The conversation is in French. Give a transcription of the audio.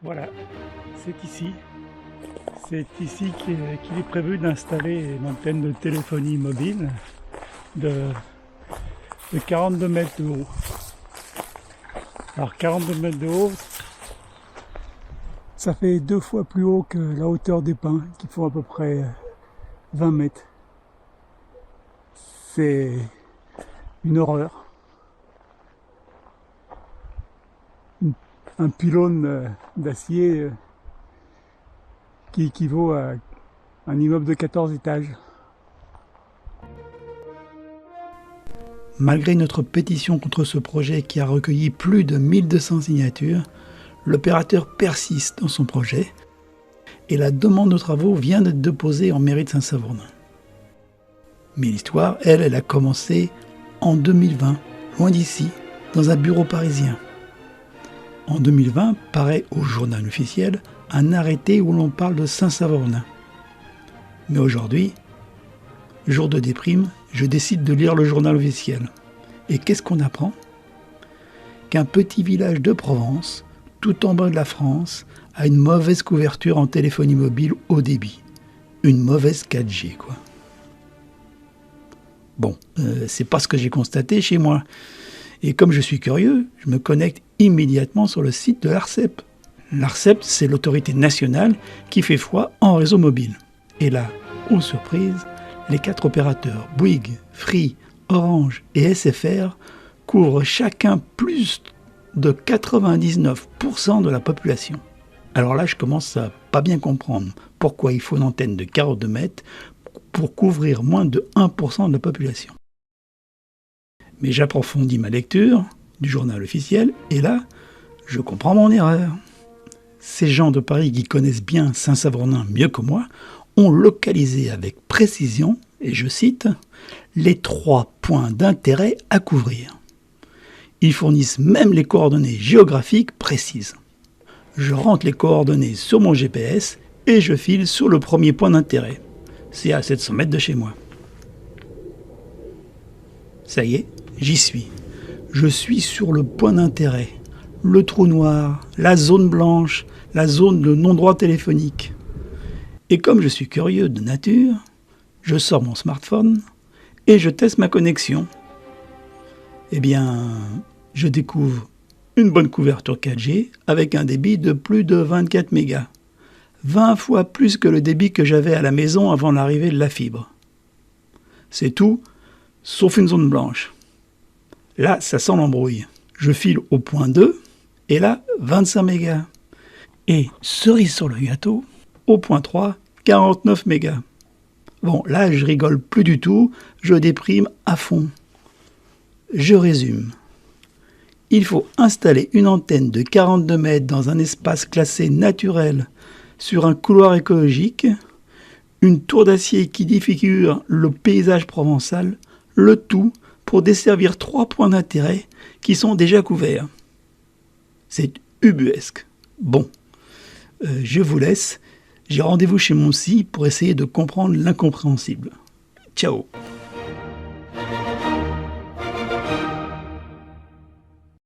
Voilà, c'est ici. C'est ici qu'il est prévu d'installer une antenne de téléphonie mobile de, de 42 mètres de haut. Alors 42 mètres de haut, ça fait 2 fois plus haut que la hauteur des pins, qui font à peu près 20 mètres. C'est une horreur. Un pylône d'acier qui équivaut à un immeuble de 14 étages. Malgré notre pétition contre ce projet qui a recueilli plus de 1200 signatures, l'opérateur persiste dans son projet et la demande de travaux vient d'être déposée en mairie de Saint-Savournin. Mais l'histoire, elle a commencé en 2020, loin d'ici, dans un bureau parisien. En 2020, paraît au journal officiel un arrêté où l'on parle de Saint-Savournin. Mais aujourd'hui, jour de déprime, je décide de lire le journal officiel. Et qu'est-ce qu'on apprend ? Qu'un petit village de Provence, tout en bas de la France, a une mauvaise couverture en téléphonie mobile haut débit. Une mauvaise 4G, quoi. Bon, c'est pas ce que j'ai constaté chez moi. Et comme je suis curieux, je me connecte immédiatement sur le site de l'ARCEP. L'ARCEP, c'est l'autorité nationale qui fait foi en réseau mobile. Et là, aux surprises, les 4 opérateurs Bouygues, Free, Orange et SFR couvrent chacun plus de 99% de la population. Alors là, je commence à pas bien comprendre pourquoi il faut une antenne de 42 mètres pour couvrir moins de 1% de la population. Mais j'approfondis ma lecture du journal officiel et là, je comprends mon erreur. Ces gens de Paris qui connaissent bien Saint-Savournin mieux que moi ont localisé avec précision, et je cite, les 3 points d'intérêt à couvrir. Ils fournissent même les coordonnées géographiques précises. Je rentre les coordonnées sur mon GPS et je file sur le premier point d'intérêt. C'est à 700 mètres de chez moi. Ça y est, j'y suis. Je suis sur le point d'intérêt. Le trou noir, la zone blanche, la zone de non-droit téléphonique. Et comme je suis curieux de nature, je sors mon smartphone et je teste ma connexion. Eh bien, je découvre une bonne couverture 4G avec un débit de plus de 24 mégas. 20 fois plus que le débit que j'avais à la maison avant l'arrivée de la fibre. C'est tout, sauf une zone blanche. Là, ça sent l'embrouille. Je file au point 2, et là, 25 mégas. Et, cerise sur le gâteau, au point 3, 49 mégas. Bon, là, je rigole plus du tout, je déprime à fond. Je résume. Il faut installer une antenne de 42 mètres dans un espace classé naturel sur un couloir écologique, une tour d'acier qui défigure le paysage provençal, le tout pour desservir 3 points d'intérêt qui sont déjà couverts. C'est ubuesque. Bon, je vous laisse. J'ai rendez-vous chez mon psy pour essayer de comprendre l'incompréhensible. Ciao.